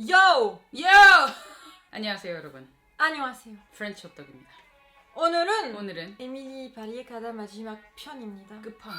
요! 요! 안녕하세요 여러분. 안녕하세요. 프렌치 호떡입니다. 오늘은 에밀리 파리에 가다 마지막 편입니다. 끝판.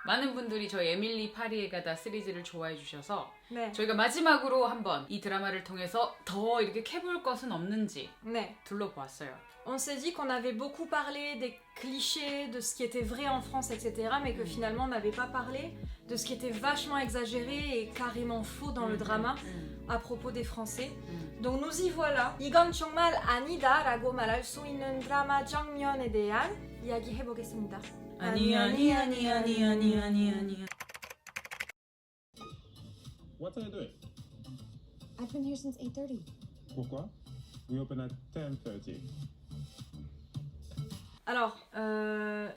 많은 분들이 저희 에밀리 파리에 가다 시리즈를 좋아해 주셔서 네. 저희가 마지막으로 한번 이 드라마를 통해서 더 이렇게 캐볼 것은 없는지 네. 둘러보았어요. On s'est dit qu'on avait beaucoup parlé des clichés, de ce qui était vrai en France, etc. Mais que finalement on n'avait pas parlé de ce qui était vachement exagéré et carrément faux dans le drama à propos des Français. Donc nous y voilà. 이건 정말 아니다라고 말할 수 있는 드라마 장면에 대한 이야기 해보겠습니다. 아니. What are you doing? I've been here since 8:30. Pourquoi? We open at 10:30. Alors,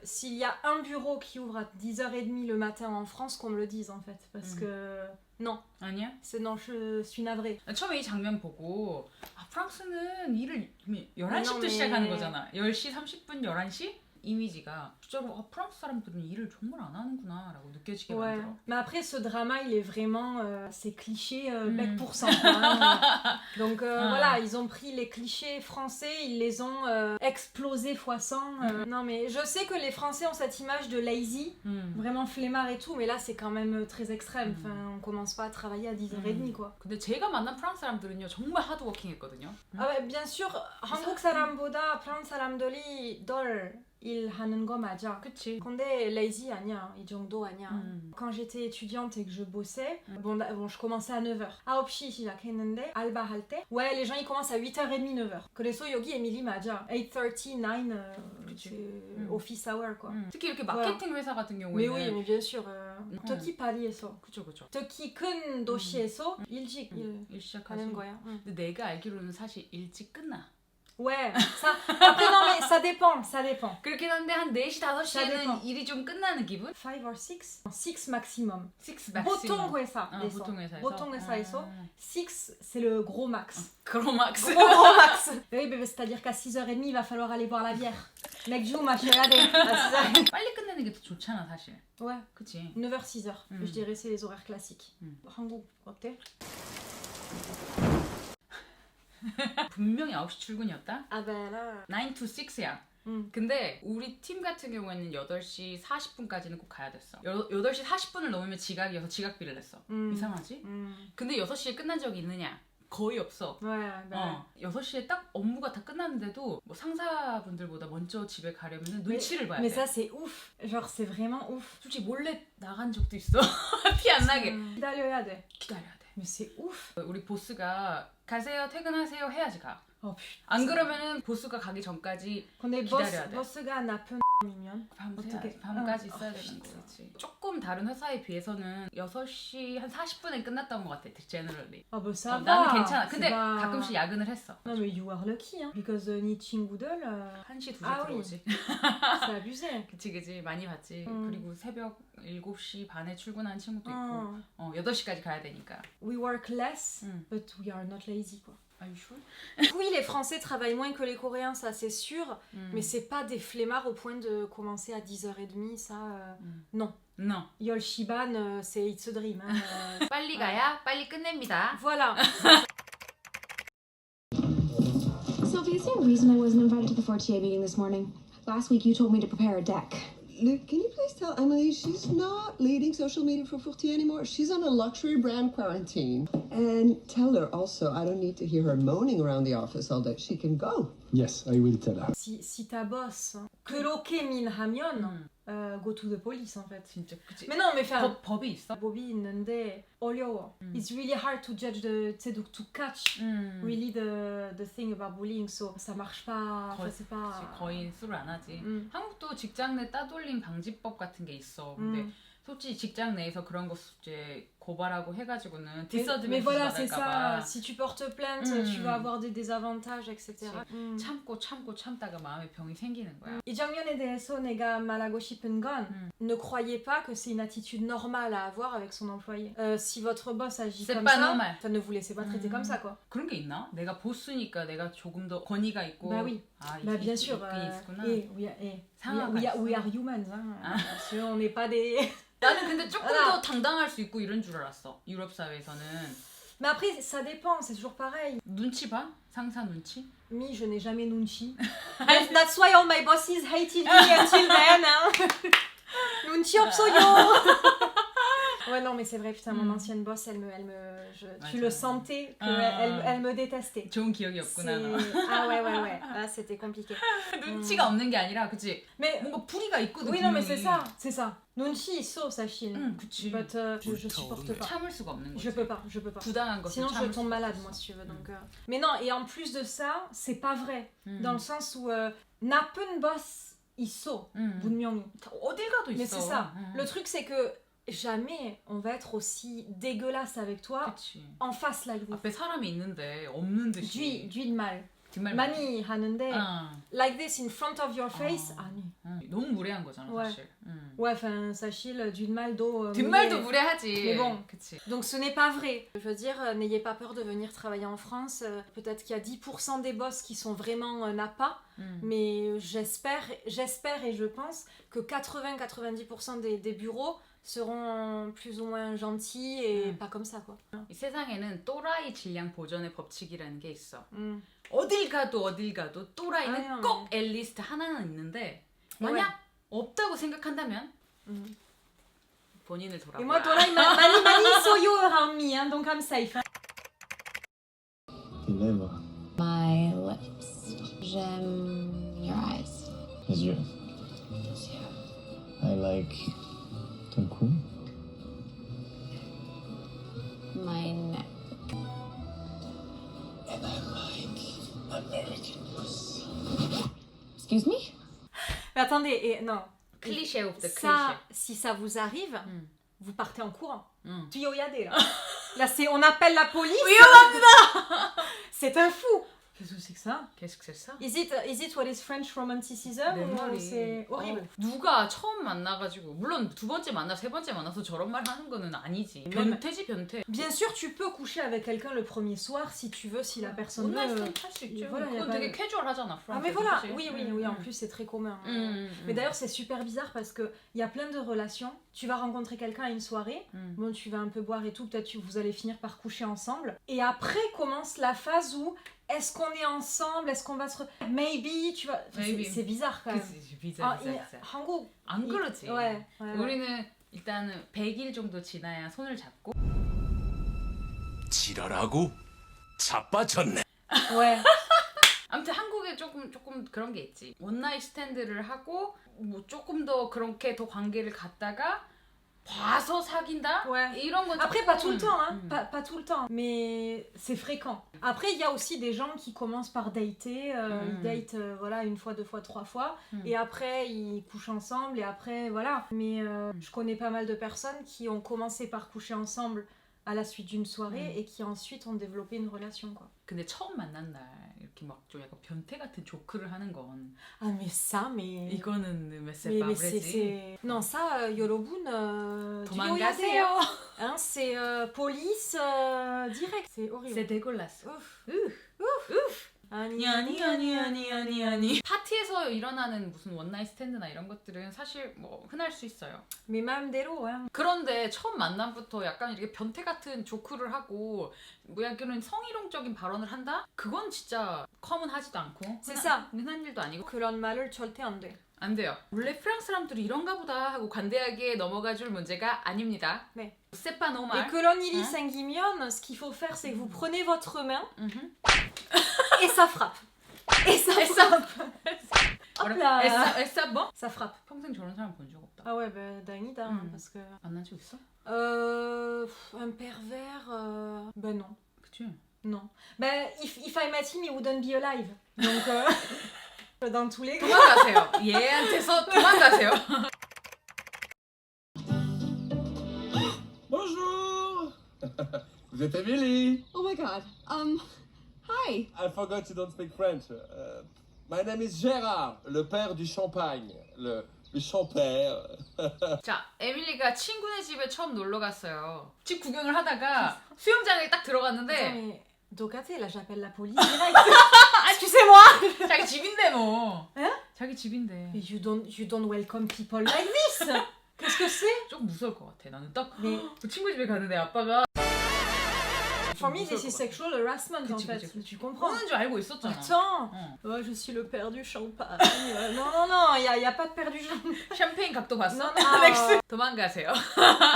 s'il y a un bureau qui ouvre à 10h30 le matin en France, qu'on me le dise en fait. Parce que non, 아니야? non, je suis navrée. 처음에 이 장면 보고 프랑스는 일을 11시부터 mais- 시작하는 거잖아. 10시 30분, 11시? 이미지가 진짜로 프랑스 사람들은 일을 정말 안 하는구나 라고 느껴지게 Ouais. 만들어. Mais après, ce drama, il est vraiment... c'est cliché bec pour cent. Hein. Donc voilà, ils ont pris les clichés français, ils les ont explosés fois 100. Non mais je sais que les Français ont cette image de lazy, vraiment flemmard et tout, mais là c'est quand même très extrême. Enfin, on commence pas à travailler à 10h30 quoi. 근데 제가 만난 프랑스 사람들은요 정말 하드워킹 했거든요. Ah ouais, bien sûr, 한국 사람보다 프랑스 사람들이 덜 일하는 거 맞아. 그치. 근데 lazy 아니야, 이 정도 아니야. Quand j'étais étudiante et que je bossais, bon, je commençais à 9h. 9시 시작했는데 알바 할 때, ouais, les gens ils commencent à 8h30, 9h. 그래서 여기 에밀리 맞아. 8:30, 9, c'est office hour quoi. 특히 이렇게 마케팅 회사 같은 경우에는 Mais oui, mais bien sûr. 특히 파리에서, 그쵸. 특히 큰 도시에서 일찍 일 가는 시작하지. 거야. 근데 내가 알기로는 사실 일찍 끝나. Ouais, ça. Après, non, mais ça dépend. 그렇긴 한데 한 4시, 5시에는 dépend. 일이 좀 끝나는 기분? 5 or 6? 6 maximum. 6 보통 회사에서. 보통 회사에서? 6, c'est le gros max. 그로막스. Gros max. Oui, mais c'est-à-dire qu'à 6h30, il va falloir aller boire la bière. Mec, joue, machéade. À 6h30. 빨리 끝내는 게 더 좋잖아 사실. Ouais. 그치. 9h, 6h. Je dirais c'est les horaires classiques. 한국 어때? 분명히 9시 출근이었다? Ah ben là... 9 to 6야. 근데 우리 팀 같은 경우에는 8시 40분까지는 꼭 가야 됐어. 8시 40분을 넘으면 지각이어서 지각비를 냈어. 이상하지? 근데 6시에 끝난 적이 있느냐? 거의 없어. Ouais, ben... 6시에 딱 업무가 다 끝났는데도 뭐 상사분들보다 먼저 집에 가려면 눈치를 봐야 돼. Mais ça c'est ouf. Genre c'est vraiment ouf. 솔직히 몰래 나간 적도 있어. 티 안 나게. 기다려야 돼. 기다려야 돼. Mais c'est ouf. 우리 보스가 가세요, 퇴근하세요 해야지 가. Oh putain. 안 그러면은 보스가 가기 전까지 근데 기다려야 돼. 버스가 나쁜 이면 밤새 밤까지 있어야 되는 거지. 조금 다른 회사에 비해서는 6시 한 40분에 끝났던 것 같아. 제너럴리. Ah bah ça va. 나는 괜찮아. 근데 c'est pas- 가끔씩 야근을 했어. Non mais you are lucky hein. Because 니친구들 1시, 2시 아, 들어오지. c'est abusé. 그치 많이 봤지. 그리고 새벽 7시 반에 출근하는 친구도 있고 8시까지 가야 되니까. We work less, but we are not lazy quoi. Are you sure? Oui, les Français travaillent moins que les Coréens, ça c'est sûr, mais c'est pas des flemmards au point de commencer à 10h30, ça non. No. Yolshiban, c'est it's a dream. Hein. 빨리 가야 빨리 끝냅니다. Voilà. Sophie, is there a reason I wasn't invited to the Fortier meeting this morning? Last week you told me to prepare a deck. Luke, can you please tell Emily she's not leading social media for Fortier anymore? She's on a luxury brand quarantine. And tell her also I don't need to hear her moaning around the office all day. She can go. Yes, I will tell her. Si ta boss 그렇게 민하면 go to the police en fait. 진짜 그치. Mais non, mais enfin, 법이 있어? 법이 있는데 어려워. It's really hard to judge to catch really the thing about bullying. So ça marche pas. 거의, c'est pas. 거의 수를 안 하지. 한국도 직장 내 따돌림 방지법 같은 게 있어. 근데 솔직히 직장 내에서 그런 거 이제 고발하고 해가지고는 Mais 디서드메이트 voilà, c'est ça. 받을까봐 Si tu portes plainte, tu vas avoir des désavantages, etc. 참다가 마음에 병이 생기는 거야. 이 장면에 대해서 내가 말하고 싶은 건 ne croyez pas que c'est une attitude normale à avoir avec son employé. Si votre boss agit C'est comme pas ça, normal. ne vous laissez pas traiter comme ça, quoi. 그런 게 있나? 내가 보스니까 내가 조금 더 권위가 있고. Bah oui. 아, Bah bien sûr. 있구나. We are humans. Hein. Parce qu'on n'est pas des... 나는 근데 조금 알아. 더 당당할 수 있고 이런 줄 알았어. 유럽 사회에서는 Mais après, ça dépend, c'est toujours pareil. 눈치 봐? 상사 눈치? Me, je n'ai jamais nunchi. That's why all my bosses hated me until then. Hein. Nunchi 없어요. Ouais, non, mais c'est vrai, putain, mon ancienne boss, tu le sentais qu'elle me détestait. 좋은 기억이 없구나. Ah ouais. Ah, c'était compliqué. 눈치가 없는 게 아니라, 그치? Mais 뭔가 불이가 있거든. oui, non, mais c'est ça. Nunchi, so, ça chine. 그치. But je supporte pas. 참을 수가 없는 거지. Je peux pas. 부당한 것을 Sinon, je 참을 tombe malade, moi, si tu veux. Donc, Mais non, et en plus de ça, c'est pas vrai. Dans le sens où 나쁜 boss 있어, 분명히. 어딜 가도 있어. Mais c'est ça. Le truc, c'est que jamais on va être aussi dégueulasse avec toi 그치. en face like this. 앞에 사람이 있는데 없는 듯이. 쥐 말. 뒷말 많이 하는데 like this in front of your face 아니. 너무 무례한 거잖아 사실. Ouais, enfin Sachil d'une mal d'eau. 뒷말도 무례하지. Mais bon, 그치. donc ce n'est pas vrai. Je veux dire, n'ayez pas peur de venir travailler en France. Peut-être qu'il y a 10% des boss qui sont vraiment napas, mais j'espère et je pense que 80-90% des bureaux seront plus ou moins gentils et pas comme ça quoi. 이 세상에는 또라이 질량 보전의 법칙이라는 게 있어. 어딜 가도 또라이는 꼭 앨리스트 하나는 있는데 만약 없다고 생각한다면 본인을 돌아봐. Et moi 또라이 많이 있어요 around me, hein, donc I'm safe. Tes lèvres. My lips. J'aime your eyes. Les yeux. I like ton cou. My neck. And I like American pussy. Excuse me? Mais attendez, non. Cliché of the cliché. Ça, si ça vous arrive, vous partez en courant. Tuyoyade là. Là c'est, on appelle la police. C'est un fou. Qu'est-ce que c'est que ça? Qu'est-ce que c'est ça? Is it what is French romanticism? Ou c'est horrible. 누가 처음 만나가지고 물론 두 번째 만나 세 번째 만나서 저런 말 하는 거는 아니지. 변태지 변태. Bien sûr, tu peux coucher avec quelqu'un le premier soir si tu veux, si la personne veut. 할수 있죠. Voilà, 그건 되게 캐주얼하잖아. Ah mais voilà, oui, en plus c'est très commun. Mais d'ailleurs c'est super bizarre parce que il y a plein de relations. Tu vas rencontrer quelqu'un à une soirée, bon tu vas un peu boire et tout, peut-être vous allez finir par coucher ensemble. Et après commence la phase où est-ce qu'on est ensemble, est-ce qu'on va se... Maybe, tu vois, c'est bizarre quand même. 그치, bizarre. 한국 안 그렇지. ouais. 우리는 일단 100일 정도 지나야 손을 잡고 지랄하고 자빠졌네. Ouais. 아무튼 한국에 조금 그런 게 있지. 원나잇 스탠드를 하고 뭐 조금 더 그렇게 더 관계를 갖다가 봐서 사귄다? Ouais. 이런 건 Après, pas tout le temps, hein. Pas tout le temps, mais c'est fréquent. Après, il y a aussi des gens qui commencent par dater, ils datent voilà, une fois, deux fois, trois fois, et après ils couchent ensemble, et après voilà. Mais je connais pas mal de personnes qui ont commencé par coucher ensemble à la suite d'une soirée et qui ensuite ont développé une relation, quoi. 근데 처음 만난 날 이렇게 막 좀 약간 변태 같은 조크를 하는 건 Ah mais ça, mais... 이거는 mais c'est c'est... Non, ça, 여러분, 도망가세요. Hein, c'est police direct, c'est horrible. C'est dégueulasse. Ouf. 아니. 파티에서 일어나는 무슨 원나잇 스탠드나 이런 것들은 사실 뭐 흔할 수 있어요. 내 마음대로. hein. 그런데 처음 만남부터 약간 이렇게 변태 같은 조크를 하고 뭐 약간 성희롱적인 발언을 한다? 그건 진짜 커먼하지도 않고 흔한 일도 아니고 그런 말을 절대 안 돼. 안 돼요. 원래 프랑스 사람들이 이런가 보다 하고 관대하게 넘어가 줄 문제가 아닙니다. 네. C'est pas normal. Et 그런 일이 생기면 ce qu'il faut faire c'est que vous prenez votre main et ça frappe. Et ça frappe. Hop là. Et ça bon? Ça frappe. 평생 저런 사람 본 적 없다. Ah ouais, bah 다행이다. Parce que... 만난 적 있어? Un pervers... Ben non. 그치? Non. Ben, if I met him, he wouldn't be alive. Donc, dans tous les cas... 도망가세요. 얘한테서 도망가세요. Bonjour. Vous êtes Emily? Oh my god. Hi. I forgot you don't speak French. My name is Gérard, le père du champagne. Le champère. 자, 에밀리가 친구네 집에 처음 놀러 갔어요. 집 구경을 하다가 수영장에 딱 들어갔는데 Docate, là j'appelle la police direct. Excusez-moi. 자기 집인데 뭐. Hein? 자기 집인데. You don't welcome people like this. Qu'est-ce que c'est? 좀 무서울 것 같아. 나는 딱 네. 그 친구 집에 가는데 아빠가 For me, this is sexual harassment en fait. Tu comprends? 오는 줄 알고 있었잖아. Attends, ouais, je suis le père du champagne. non, il y a pas de père du champagne. 샴페인 각도 봤어? Non, 도망가세요.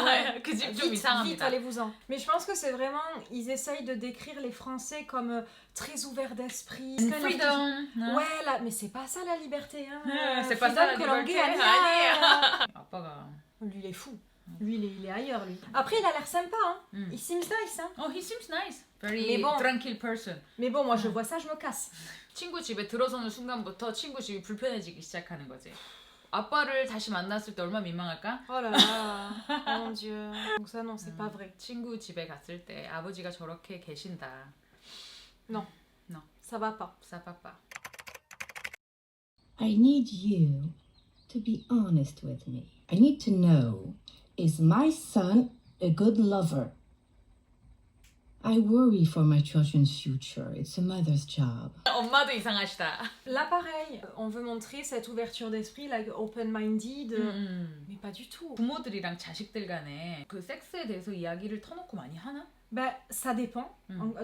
Ouais. 그 집 좀 Vite, 이상합니다. allez-vous-en. Mais je pense que c'est vraiment, ils essayent de décrire les Français comme très ouverts d'esprit. freedom. Ouais, là, mais c'est pas ça la liberté. Hein. c'est pas ça la Freedom liberté. que l'anglais, 아니야. 아빠가. Lui, il est fou. Lui, il est ailleurs, lui. Après, il a l'air sympa, hein. Il seems nice, hein. Oh, he seems nice. Very Mais bon. tranquil person. Mais bon, moi, je vois ça, je me casse. 친구 집에 들어서는 순간부터 친구 집이 불편해지기 시작하는 거지. 아빠를 다시 만났을 때 얼마나 민망할까? Oh là là, mon Dieu. Donc ça, non, c'est pas vrai. 친구 집에 갔을 때 아버지가 저렇게 계신다. Non. Non. Ça va pas. 싸빠빠. I need you to be honest with me. I need to know, is my son a good lover? I worry for my children's future. It's a mother's job. 엄마도 이상하시다. Là, pareil, on veut montrer cette ouverture d'esprit, like open-minded, mais pas du tout. 부모들이랑 자식들 간에 그 섹스에 대해서 이야기를 터놓고 많이 하나? Ben, ça dépend.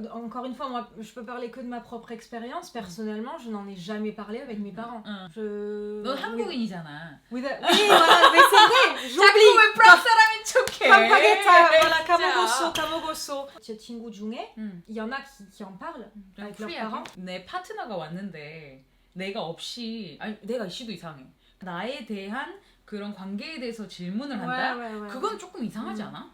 Encore une fois, moi, je peux parler que de ma propre expérience. Personnellement, je n'en ai jamais parlé avec mes parents. 넌 한국인이잖아. Oui, voilà, mais c'est vrai, 자꾸 j'oublie. 왜 프랑스 사람인 척해? Campagnetta, voilà, 진짜. Kamogoso. 제 친구 중에, il y en a qui en parlent avec leurs parents. 내 파트너가 왔는데 내가 없이 아니 내가 이씨도 이상해. 나에 대한 그런 관계에 대해서 질문을 한다? ouais. 그건 조금 이상하지 않아?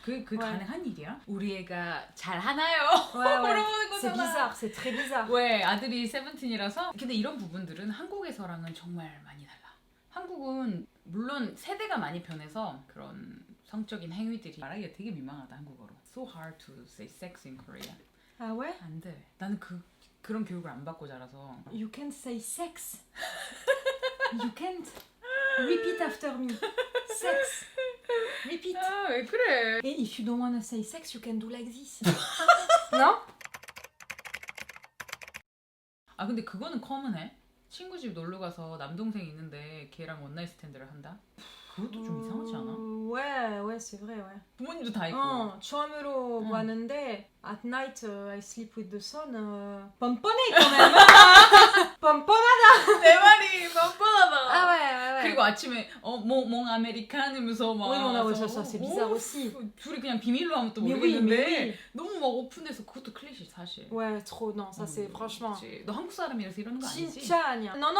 그 가능한 일이야? 우리 애가 잘 하나요? 물어보는 C'est 거잖아. bizarre, c'est très bizarre. 왜 아들이 세븐틴이라서? 근데 이런 부분들은 한국에서랑은 정말 많이 달라. 한국은 물론 세대가 많이 변해서 그런 성적인 행위들이 말하기가 되게 민망하다 한국어로. So hard to say sex in Korea. Ah ouais? 안 돼. 나는 그런 교육을 안 받고 자라서. You can't say sex. You can't. Repeat after me. Sex. Repeat. 아, 왜 그래? Et if you don't wanna say sex, you can do like this. Non? 아 근데 그거는 커먼해. 친구 집 놀러 가서 남동생 있는데 걔랑 원나잇 스탠드를 한다? 그것도 좀 이상하지 않아? Ouais, c'est vrai, ouais. 부모님도 다 있고. 처음으로 봤는데 at night I sleep with the sun. 뻔뻔해 quand même. 뻔뻔하다. 내 말이 뻔뻔하다. Ah ouais. 그리고 아침에 몽 아메리카노면서 막. Oui, on a ça, c'est bizarre aussi. 둘이 그냥 비밀로 하면 또 Mais 모르겠는데 oui. 너무 막 오픈해서 그것도 클리셰 사실. Ouais, trop, non, ça c'est franchement. 그치. 너 한국 사람이라서 이러는 거 아니지? 진짜 아니야. Non,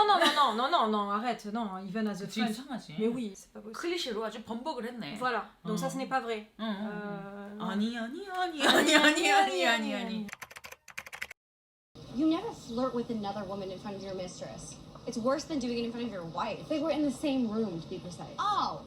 arrête, non, even as a 진짜 friend. 이상하지. Mais oui, c'est pas possible. 클리셰로 아주 번복을 했네. Voilà, donc ça ce n'est pas vrai. non. 아니. You never flirt with another woman in front of your mistress. It's worse than doing it in front of your wife. They were in the same room, to be precise. Oh,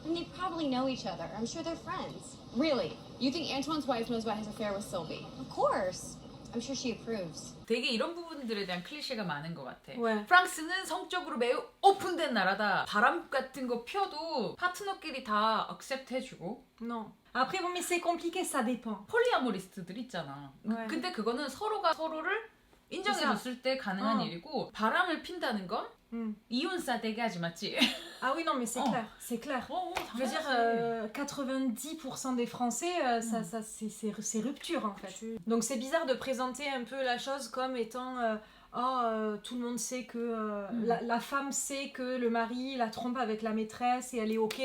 then they probably know each other. I'm sure they're friends. Really? You think Antoine's wife knows about his affair with Sylvie? Of course. I'm sure she approves. 되게 이런 부분들에 대한 클리셰가 많은 것 같아. 왜? 프랑스는 성적으로 매우 오픈된 나라다. 바람 같은 거 펴도 파트너끼리 다 액셉트 해주고. Non. Après, bon, mais c'est compliqué, ça dépend. 폴리아모리스트들 있잖아. 네. 근데 그거는 서로가 서로를 인정해줬을 때 가능한 일이고 바람을 핀다는 건 이혼 싸대기 하지 맞지? Ah oui, non, mais c'est clair, c'est clair. Je veux dire, 90% des Français, ça c'est rupture en fait. Donc c'est bizarre de présenter un peu la chose comme étant tout le monde sait que la femme sait que le mari la trompe avec la maîtresse et elle est ok.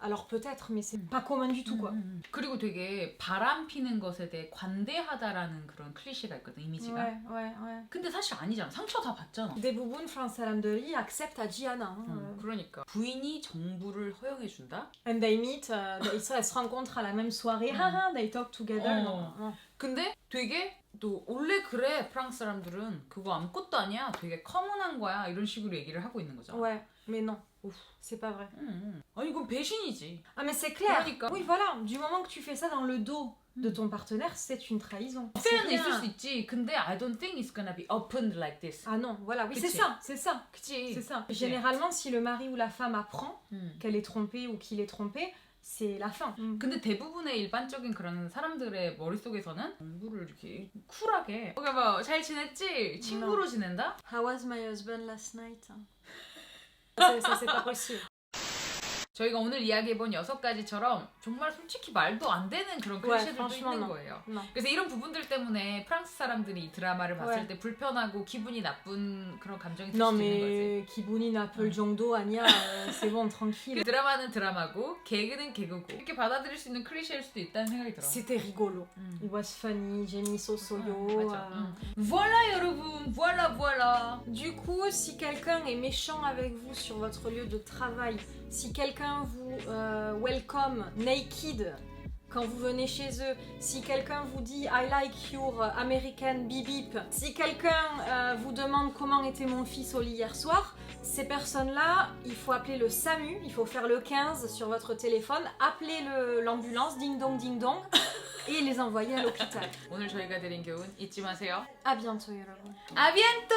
Alors peut-être, mais c'est pas commun du tout quoi. 그리고 되게 바람 피는 것에 대해 관대하다라는 그런 클리셰가 있거든 이미지가. Ouais. 근데 사실 아니잖아. 상처 다 받잖아. Des boubounes, France Salam de Lee accepte à Gianna. 그러니까 부인이 정부를 허용해준다? And they meet, elles se rencontrent à la même soirée. They talk together. Non. 근데 되게 또 원래 그래 프랑스 사람들은 그거 아무것도 아니야 되게 커먼한 거야 이런 식으로 얘기를 하고 있는 거잖아. Ouais, mais non. Ouf, c'est pas vrai. 아니 이건 배신이지. Ah mais c'est clair. 그러니까. Oui voilà, du moment que tu fais ça dans le dos de ton partenaire, c'est une trahison. 페어는 있을 수 있지. 근데 I don't think it's gonna be opened like this. Ah non, voilà, oui, 그치? c'est ça. 그치? C'est ça. 그치? Généralement, si le mari ou la femme apprend qu'elle est trompée ou qu'il est trompé, c'est la fin. 근데 대부분의 일반적인 그런 사람들의 머릿속에서는 공부를 이렇게 쿨하게 뭐 잘 지냈지? 친구로 지낸다? How was my husband last night? Ça c'est pas possible. 저희가 오늘 이야기해본 6가지처럼 정말 솔직히 말도 안 되는 그런 클리셰들도 있는 거예요. 그래서 이런 부분들 때문에 프랑스 사람들이 이 드라마를 봤을 때 불편하고 기분이 나쁜 그런 감정이 들 수 있는 거지. 기분이 나쁠 정도 아니야. C'est bon, tranquille. 드라마는 드라마고 개그는 개그고 이렇게 받아들일 수 있는 클리셰일 수도 있다는 생각이 들어. C'était rigolo. It was funny. J'ai mis Sosoyo. Voilà 여러분. Voilà voilà. Du coup, si quelqu'un est méchant avec vous sur votre lieu de travail, si quelqu'un vous welcome naked quand vous venez chez eux, si quelqu'un vous dit I like your American beep beep, si quelqu'un vous demande comment était mon fils au lit hier soir, ces personnes-là, il faut appeler le SAMU, il faut faire le 15 sur votre téléphone, appeler l'ambulance, ding dong, et les envoyer à l'hôpital. 오늘 저희가 드린 교훈 잊지 마세요. À bientôt, 여러분. À bientôt.